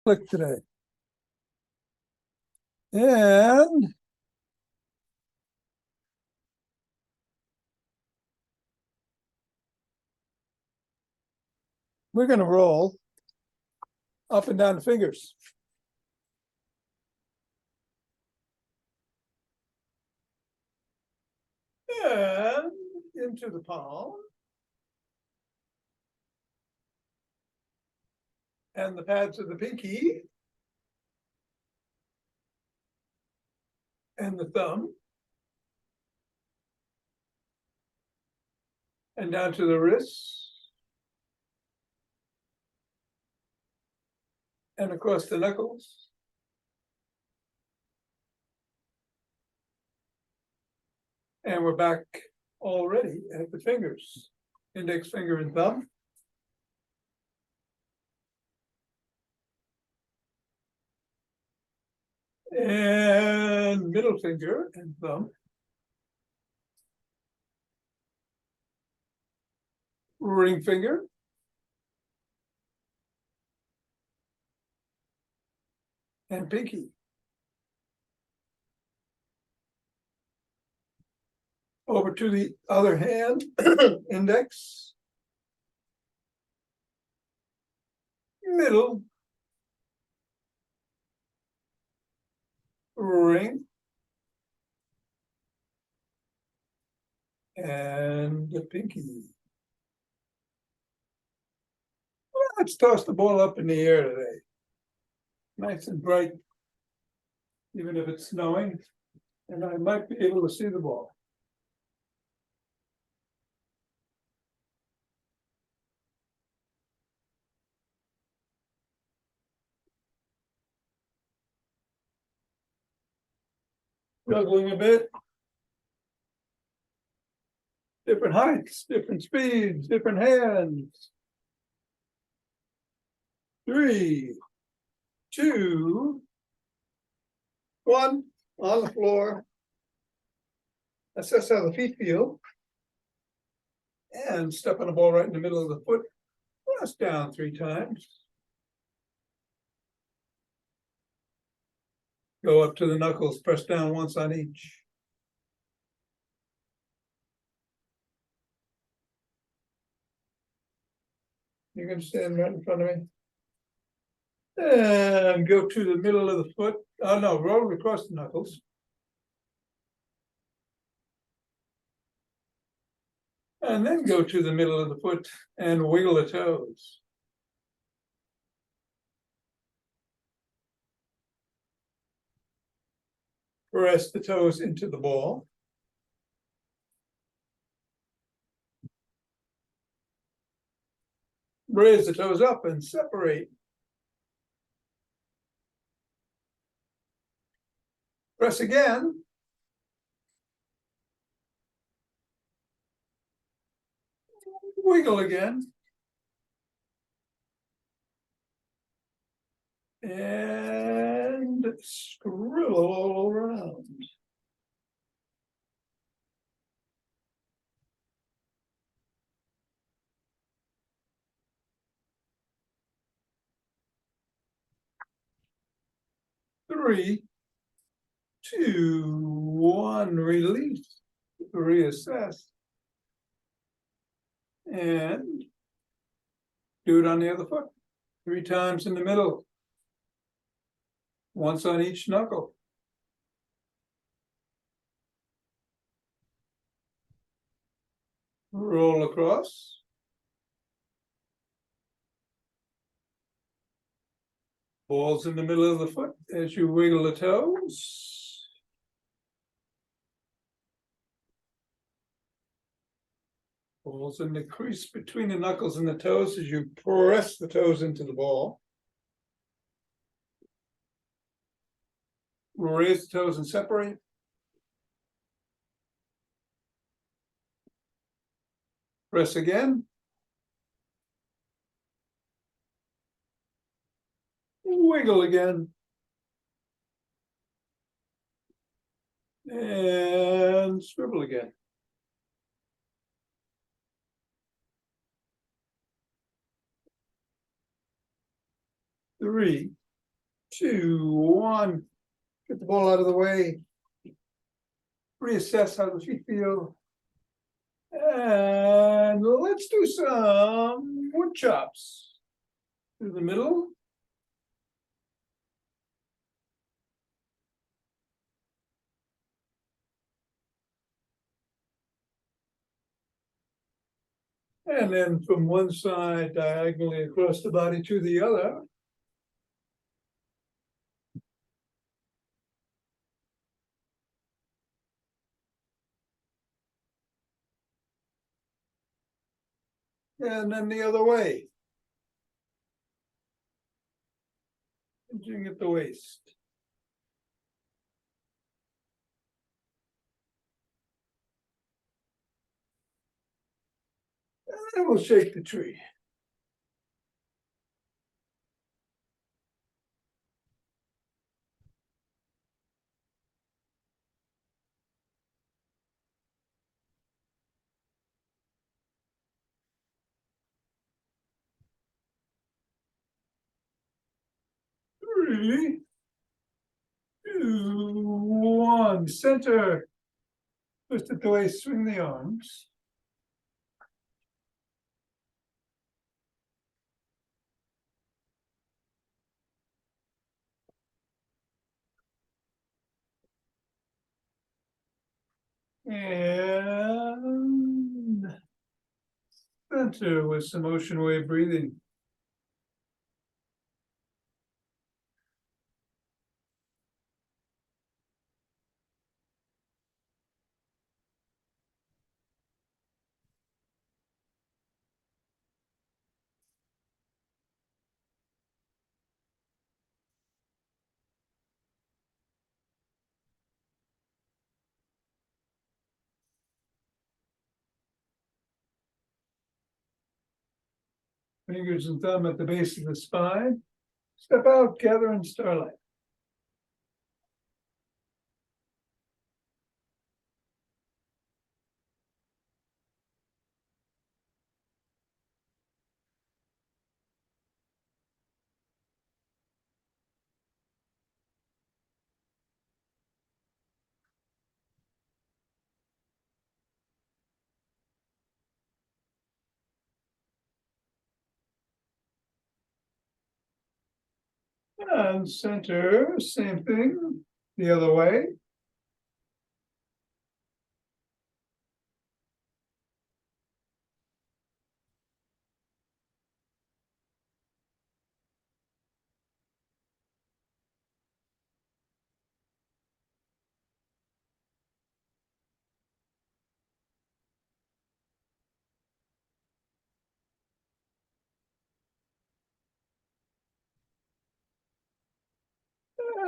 Click today. And we're going to roll up and down the fingers. And into the palm. And the pads of the pinky. And the thumb. And down to the wrists. And across the knuckles. And we're back already at the fingers. Index finger and thumb. And middle finger and thumb. Ring finger. And pinky. Over to the other hand, index. Middle. Ring. And the pinky. Well, let's toss the ball up in the air today. Nice and bright, even if it's snowing, and I might be able to see the ball. Juggling a bit. Different heights, different speeds, different hands. 3, 2, 1, on the floor. Assess how the feet feel. And step on the ball right in the middle of the foot. Press down 3 times. Go up to the knuckles, press down once on each. You're going to stand right in front of me. And go to the middle of the foot. Oh no, roll across the knuckles. And then go to the middle of the foot and wiggle the toes. Press the toes into the ball. Raise the toes up and separate. Press again. Wiggle again. And scribble all around. Three, 2, 1, release, reassess. And do it on the other foot. 3 times in the middle. Once on each knuckle. Roll across. Balls in the middle of the foot as you wiggle the toes. Balls in the crease between the knuckles and the toes as you press the toes into the ball. Raise the toes and separate. Press again. Wiggle again. And swivel again. Three, 2, 1. Get the ball out of the way. Reassess how the feet feel. And let's do some wood chops. Through the middle. And then from one side diagonally across the body to the other. And then the other way. Hinging at the waist. And we'll shake the tree. Three, 2, 1. Center. Twist at the waist, swing the arms. And center with some ocean wave breathing. Fingers and thumb at the base of the spine. Step out, gather in starlight. And center, same thing, the other way.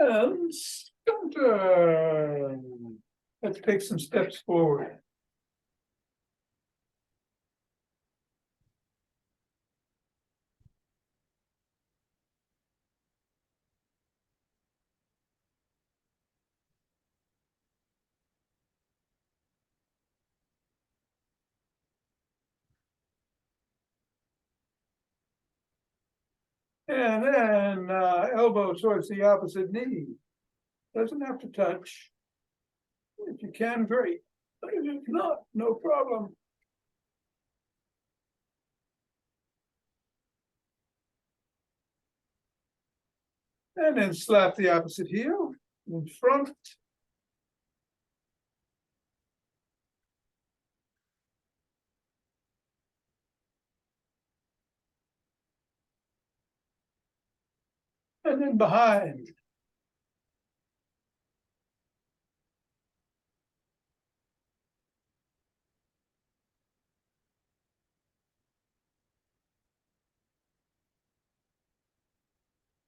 And center. Let's take some steps forward. And then elbow towards the opposite knee. Doesn't have to touch. If you can, great. But if not, no problem. And then slap the opposite heel in front. And then behind.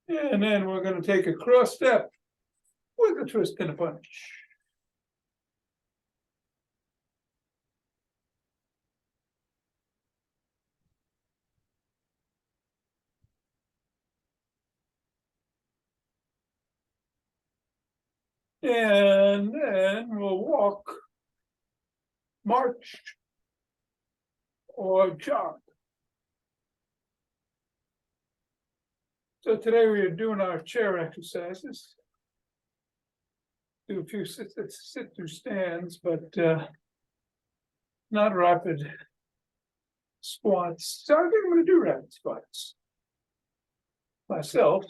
And then we're going to take a cross step with a twist and a punch. And then we'll walk, march, or jog. So today we are doing our chair exercises. Do a few sit through stands, but not rapid squats. So I think I'm going to do rapid squats myself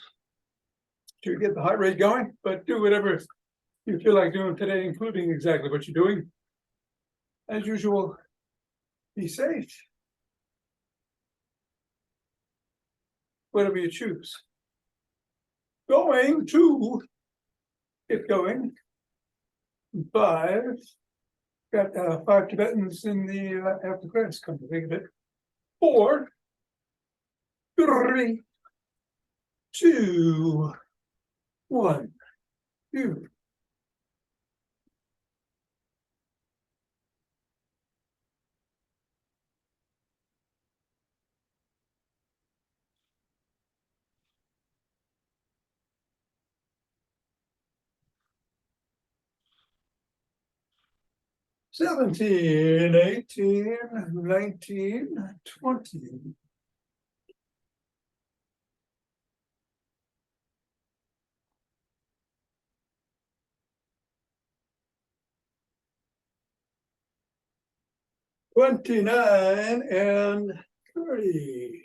to get the heart rate going, but do whatever you feel like doing today, including exactly what you're doing. As usual, be safe. Whatever you choose. Going to get going. 5. Got 5 Tibetans in the after class, come to think of it. 4, 3, 2, 1. Do. Seventeen, 18, 19, 20. $29 and 30.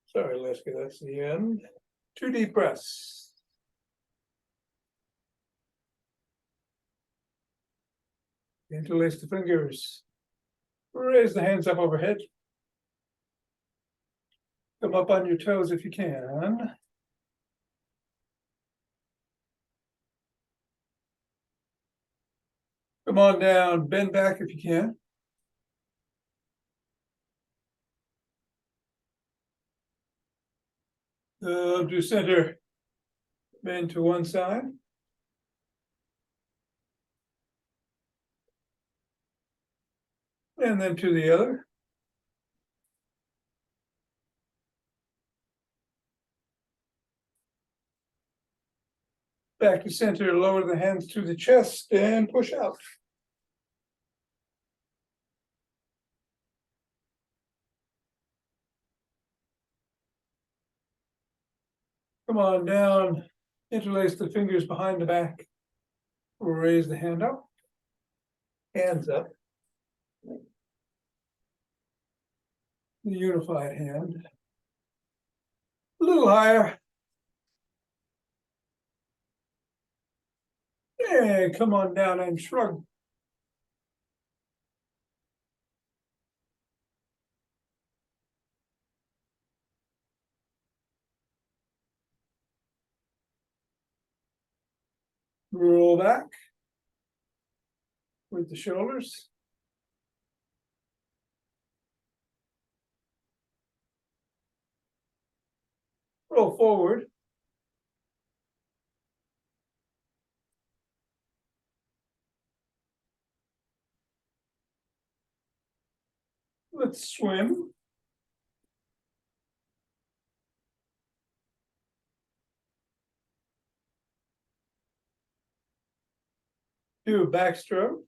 Sorry, Leslie, that's the end. 2 deep breaths. Interlace the fingers. Raise the hands up overhead. Come up on your toes if you can. Come on down, bend back if you can. Do center, bend to one side. And then to the other. Back to center, lower the hands to the chest and push out. Come on down, interlace the fingers behind the back. Raise the hand up, hands up. The unified hand. A little higher. And come on down and shrug. Roll back with the shoulders. Roll forward. Let's swim. Do a backstroke.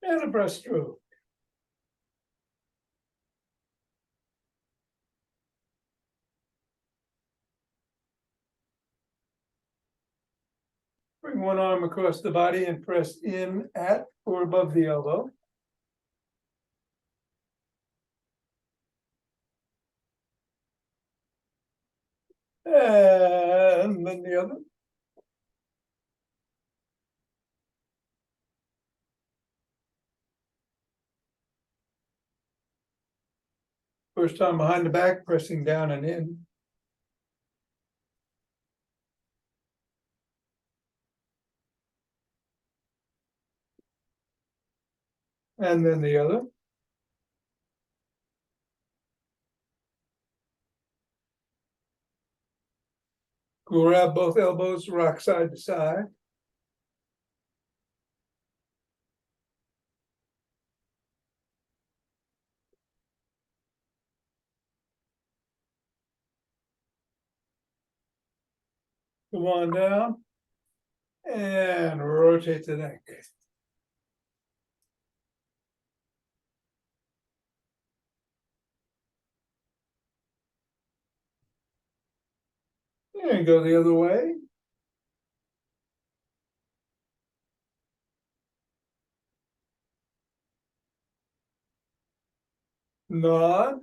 And a breaststroke. Bring one arm across the body and press in at or above the elbow. And then the other. First time behind the back, pressing down and in. And then the other. Grab both elbows, rock side to side. Come on down. And rotate the neck. And go the other way. Nod.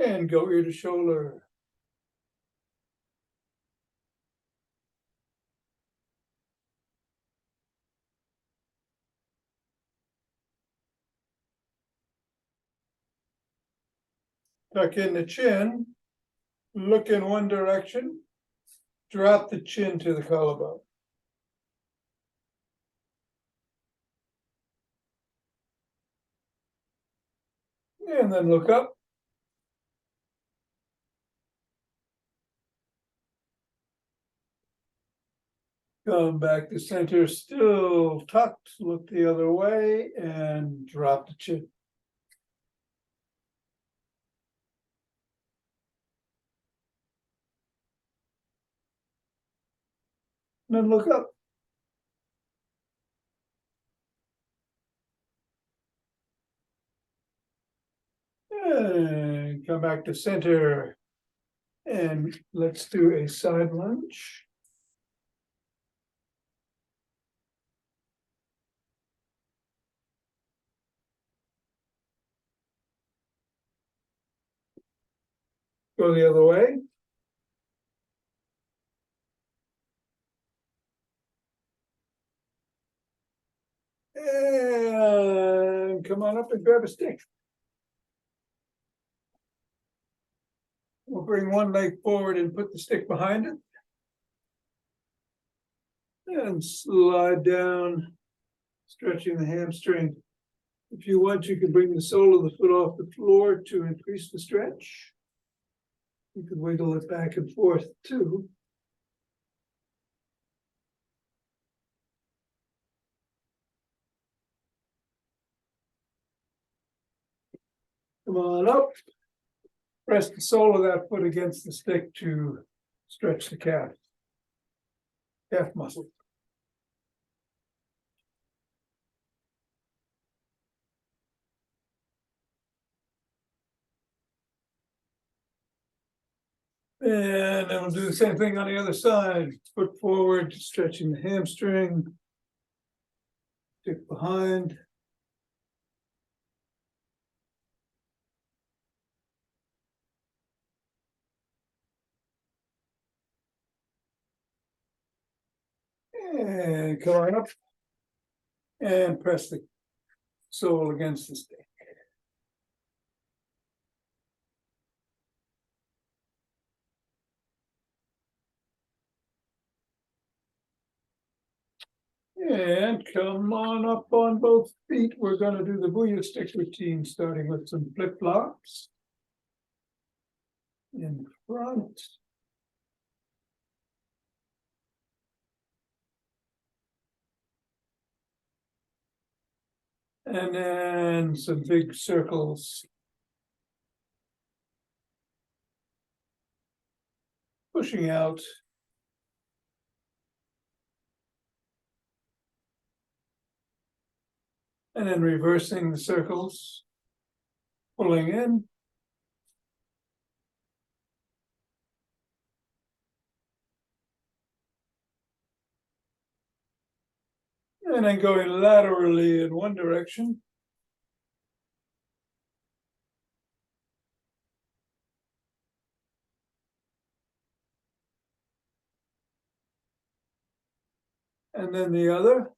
And go ear to shoulder. Tuck in the chin. Look in one direction. Drop the chin to the collarbone. And then look up. Come back to center, still tucked, look the other way, and drop the chin. And then look up. And come back to center. And let's do a side lunge. Go the other way. And come on up and grab a stick. We'll bring one leg forward and put the stick behind it. And slide down, stretching the hamstring. If you want, you can bring the sole of the foot off the floor to increase the stretch. You can wiggle it back and forth too. Come on up. Press the sole of that foot against the stick to stretch the calf muscle. And then we'll do the same thing on the other side. Foot forward, stretching the hamstring. Stick behind. And come on up. And press the sole against the stick. And come on up on both feet. We're going to do the Booyah stick routine, starting with some flip-flops. In front. And then some big circles. Pushing out. And then reversing the circles. Pulling in. And then going laterally in one direction. And then the other.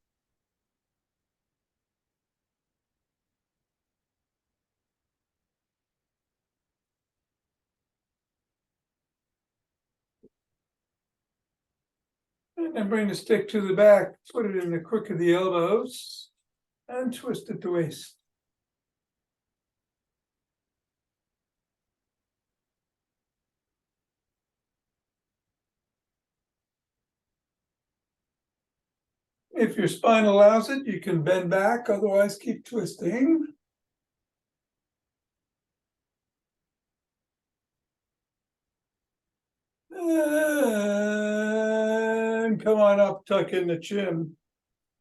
And then bring the stick to the back, put it in the crook of the elbows, and twist at the waist. If your spine allows it, you can bend back, otherwise keep twisting. And come on up, tuck in the chin,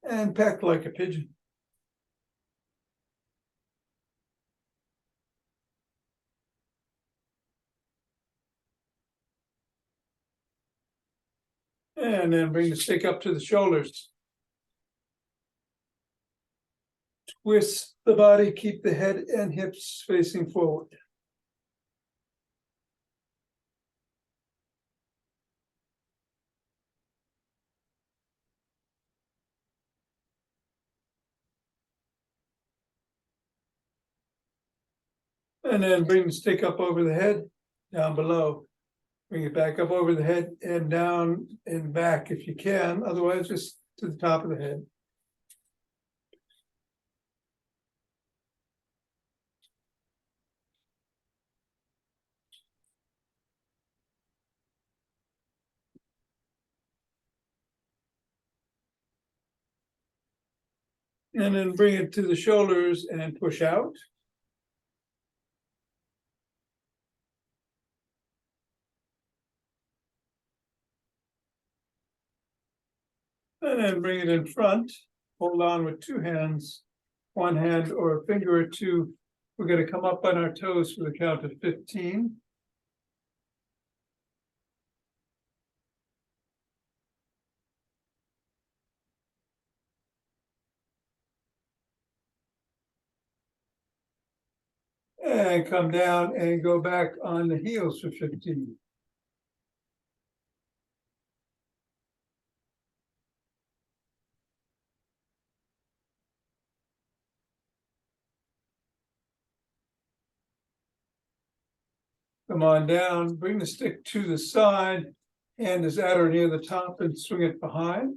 and peck like a pigeon. And then bring the stick up to the shoulders. Twist the body, keep the head and hips facing forward. And then bring the stick up over the head, down below. Bring it back up over the head and down and back if you can, otherwise just to the top of the head. And then bring it to the shoulders and push out. And then bring it in front. Hold on with two hands, one hand or a finger or two. We're going to come up on our toes for the count of 15. And come down and go back on the heels for 15. Come on down, bring the stick to the side, hand is at or near the top and swing it behind.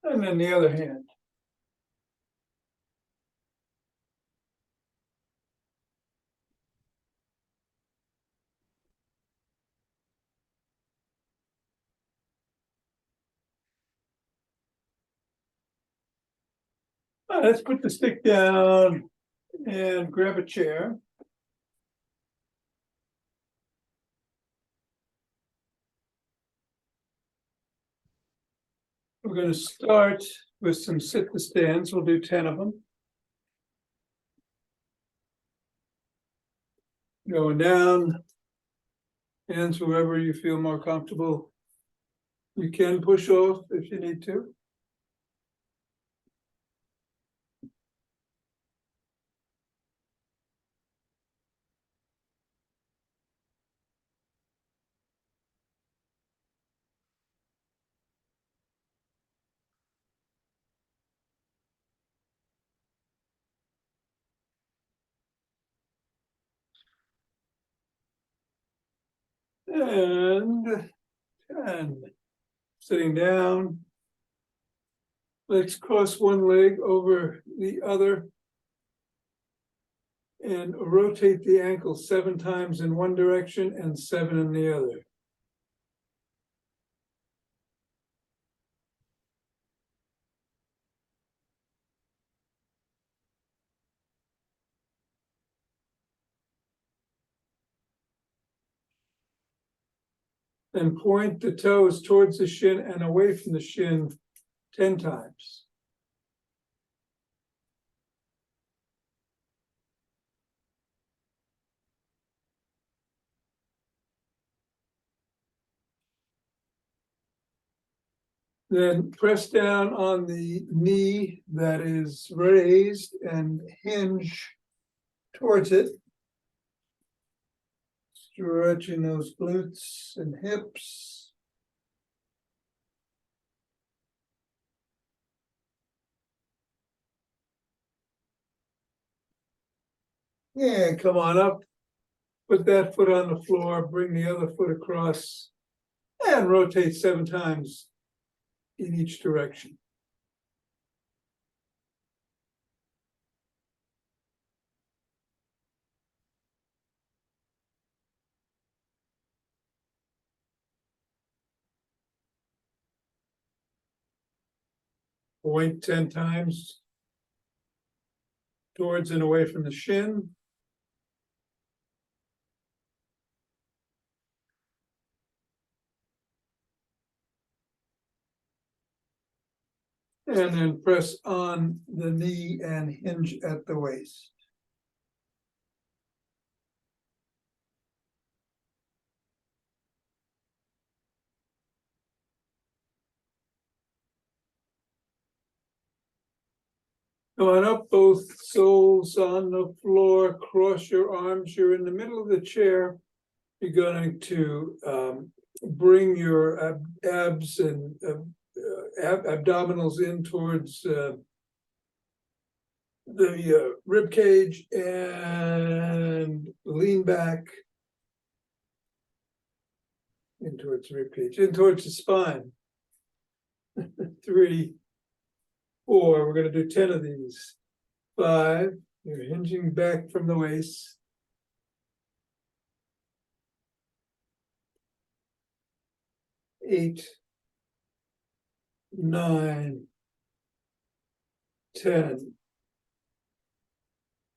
And then the other hand. Let's put the stick down and grab a chair. We're going to start with some sit-to-stands. We'll do 10 of them. Going down, hands wherever you feel more comfortable. You can push off if you need to. And 10. Sitting down. Let's cross one leg over the other. And rotate the ankle 7 times in one direction and 7 in the other. Then point the toes towards the shin and away from the shin 10 times. Then press down on the knee that is raised and hinge towards it. Stretching those glutes and hips. Yeah, come on up. Put that foot on the floor, bring the other foot across, and rotate 7 times in each direction. Point 10 times towards and away from the shin. And then press on the knee and hinge at the waist. Come on up, both soles on the floor, cross your arms. You're in the middle of the chair. You're going to bring your abs and abdominals in towards the rib cage and lean back in towards the rib cage, in towards the spine. 3, 4, we're going to do 10 of these. 5, you're hinging back from the waist. 8, 9, 10.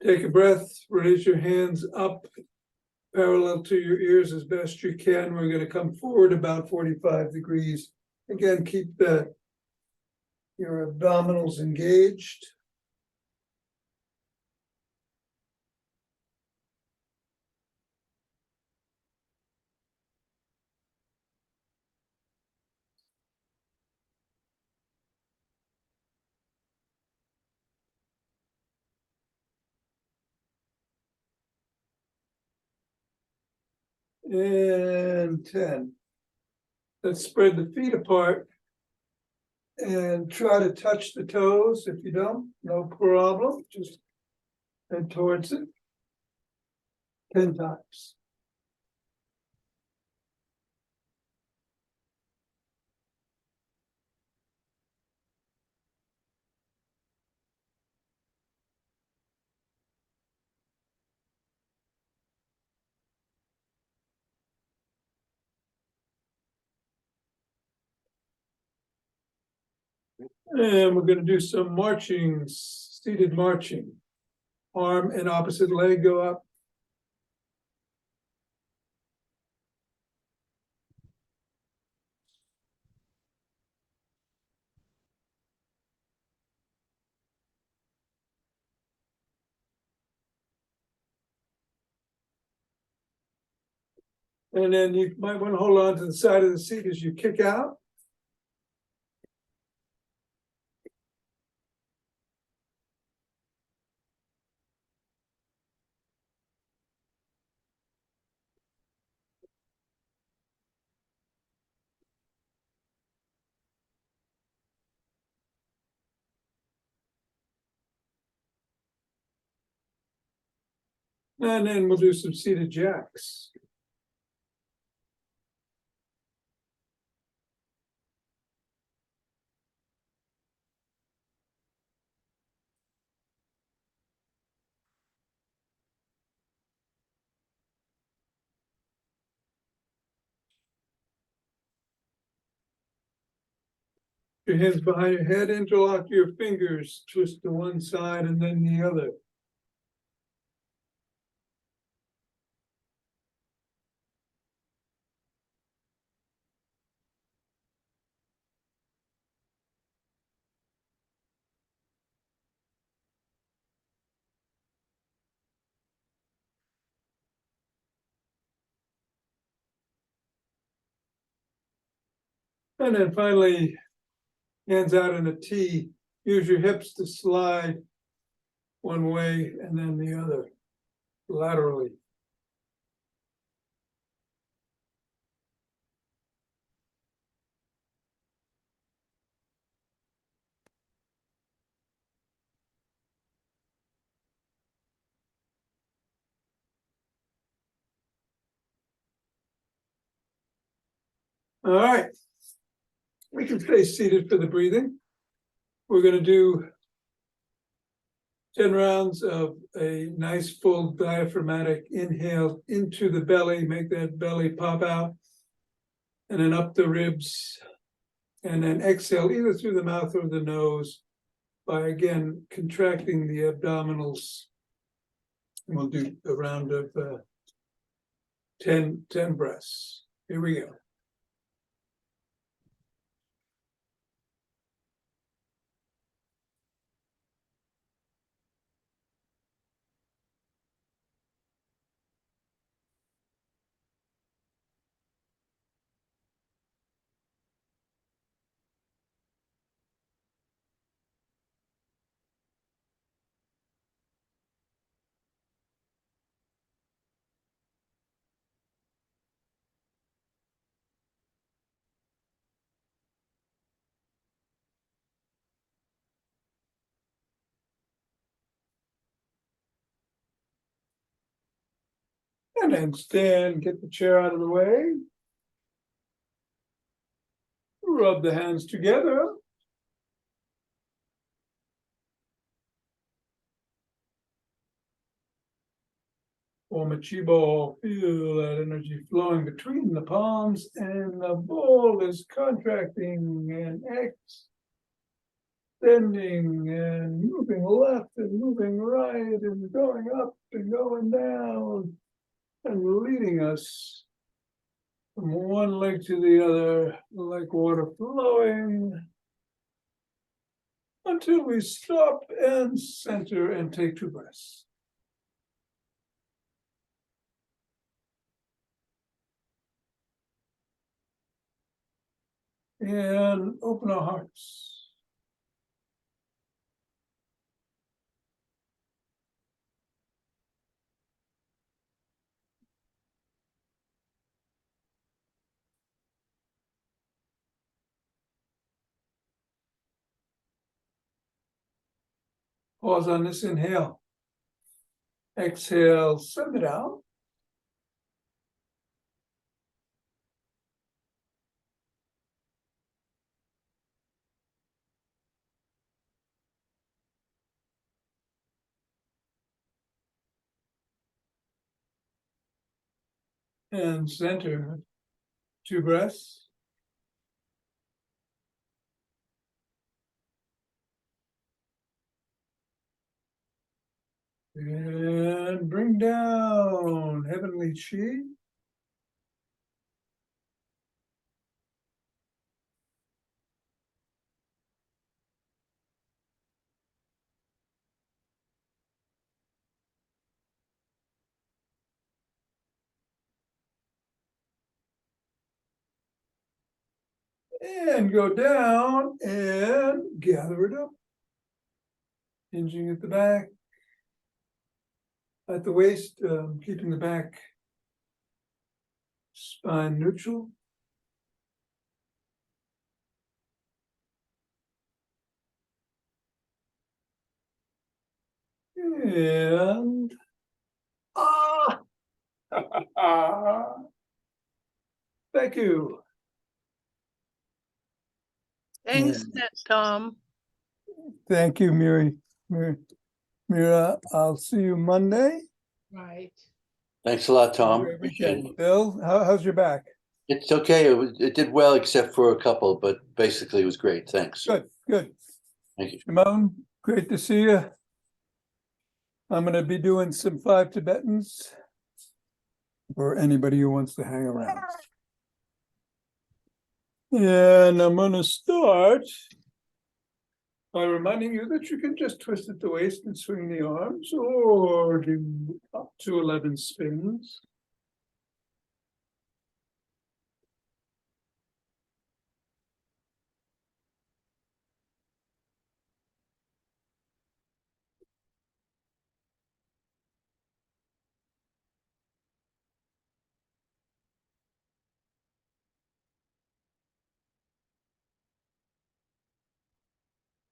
Take a breath, raise your hands up parallel to your ears as best you can. We're going to come forward about 45 degrees. Again, keep your abdominals engaged. And 10. Let's spread the feet apart and try to touch the toes. If you don't, no problem. Just head towards it 10 times. And we're going to do some marching, seated marching. Arm and opposite leg go up. And then you might want to hold on to the side of the seat as you kick out. And then we'll do some seated jacks. Your hands behind your head, interlock your fingers, twist to one side and then the other. And then finally, hands out in a T. Use your hips to slide one way and then the other, laterally. All right. We can stay seated for the breathing. We're going to do 10 rounds of a nice full diaphragmatic inhale into the belly, make that belly pop out, and then up the ribs, And then exhale either through the mouth or the nose by again contracting the abdominals. And we'll do a round of 10 breaths. Here we go. And then stand, get the chair out of the way. Rub the hands together. Form a chi ball. Feel that energy flowing between the palms, and the ball is contracting and extending and moving left and moving right and going up and going down and leading us from one leg to the other like water flowing until we stop and center and take 2 breaths. And open our hearts. Pause on this inhale. Exhale, send it out. And center. 2 breaths. And bring down heavenly chi. And go down and gather it up. Hinging at the back, at the waist, keeping the back spine neutral. And thank you. Thanks, Tom. Thank you, Mira, I'll see you Monday. Right. Thanks a lot, Tom. Great Appreciate weekend. it. Bill, how's your back? It's okay. It did well, except for a couple, but basically it was great. Thanks. Good. Thank you. Shimon, great to see you. I'm going to be doing some 5 Tibetans for anybody who wants to hang around. And I'm going to start by reminding you that you can just twist at the waist and swing the arms, or do up to 11 spins.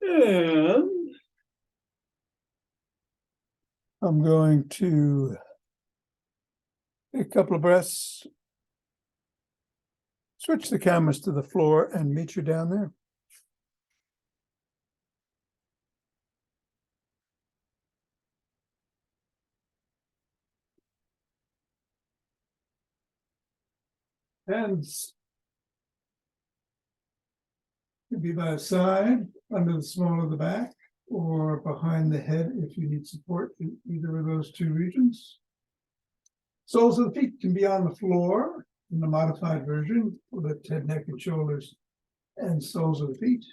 And I'm going to take a couple of breaths, switch the cameras to the floor, and meet you down there. Hands Could be by the side, under the small of the back, or behind the head if you need support in either of those two regions. Soles of the feet can be on the floor in the modified version with the head, neck, and shoulders and soles of the feet.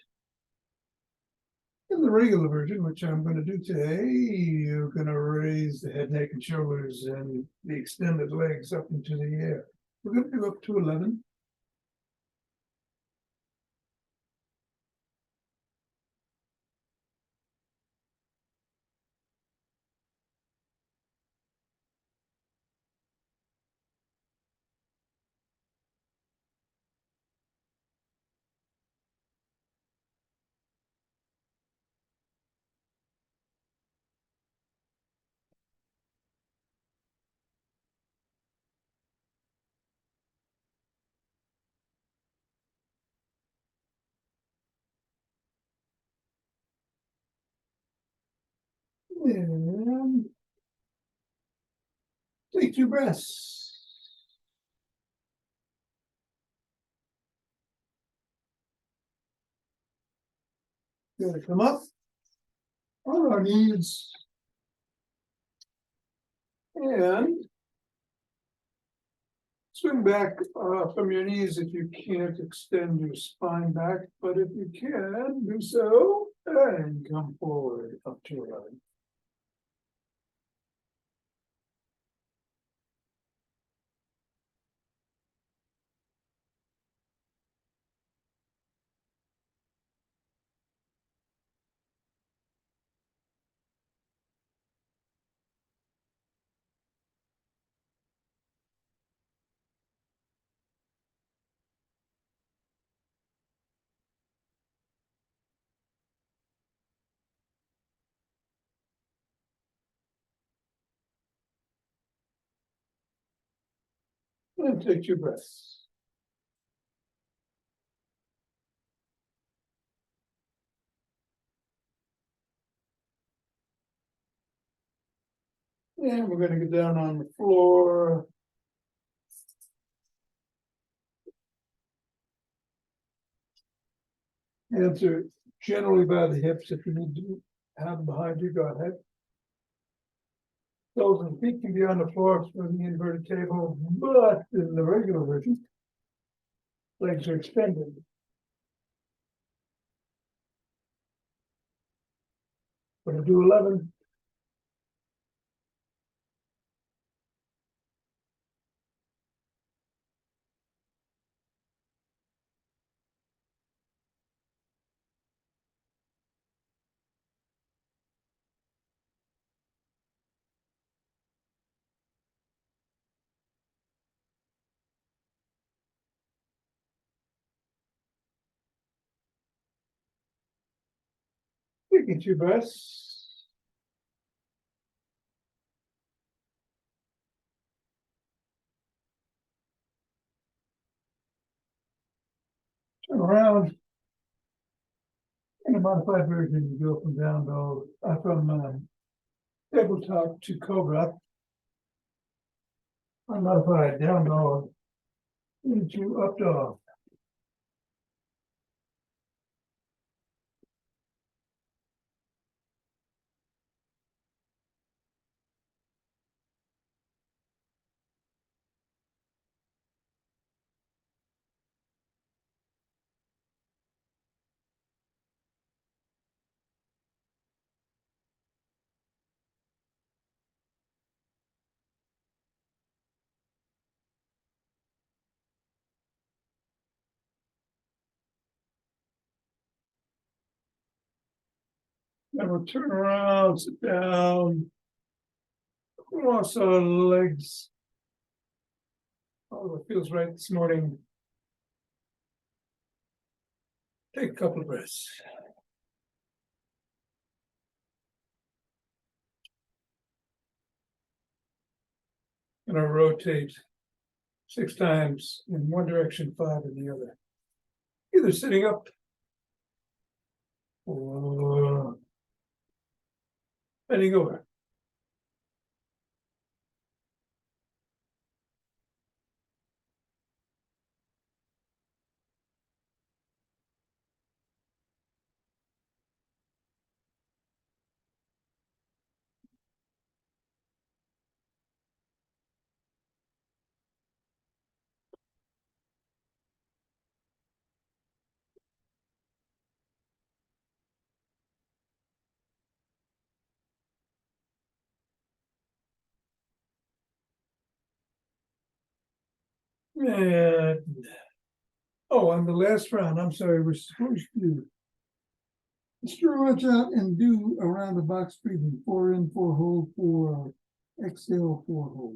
In the regular version, which I'm going to do today, you're going to raise the head, neck, and shoulders and the extended legs up into the air. We're going to do up to 11. And take 2 breaths. Gonna come up on our knees and swing back from your knees if you can't extend your spine back, but if you can, do so and come forward up to 11. And take 2 breaths. And we're going to get down on the floor. Hands are generally by the hips. If you need to have them behind you, go ahead. Toes and feet can be on the floor for the inverted table, but in the regular version, legs are extended. We're going to do 11. Taking 2 breaths. Turn around. In a modified version, you go from down dog, from tabletop to cobra. Unmodified down dog into up dog. Then we'll turn around, sit down, cross our legs. Oh, it feels right this morning. Take a couple of breaths. And I'll rotate 6 times in one direction, 5 in the other. Either sitting up or bending over. And, oh, on the last round, I'm sorry, we're supposed to stretch out and do around the box breathing, 4 in, 4 hold, 4 exhale, 4 hold.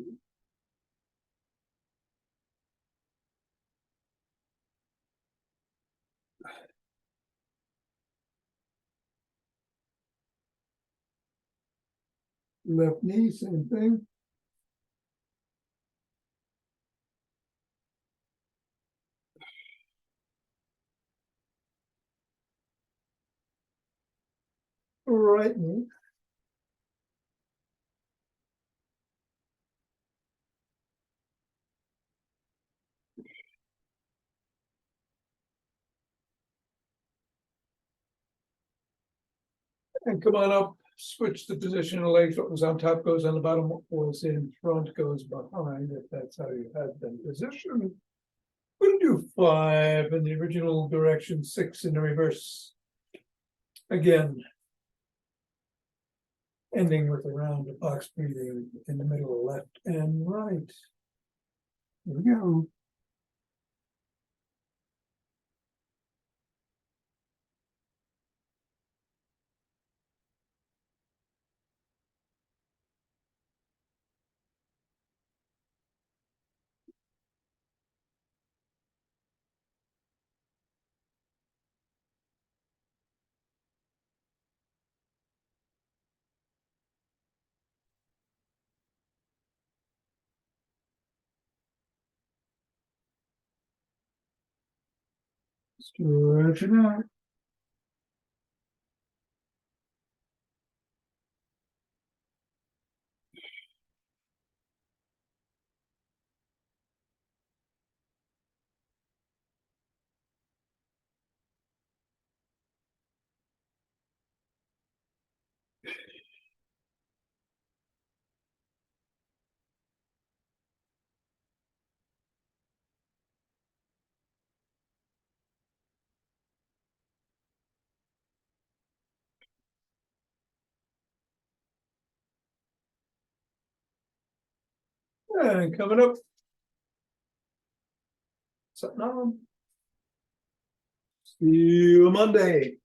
Left knee, same thing. Right knee. And come on up, switch the position of the legs, what was on top goes on the bottom, what was in front goes behind, if that's how you had them positioned. We'll do 5 in the original direction, 6 in the reverse. Again. Ending with a round of box breathing in the middle of left and right. Here we go. Stretch it out. And coming up. Something on. See you Monday.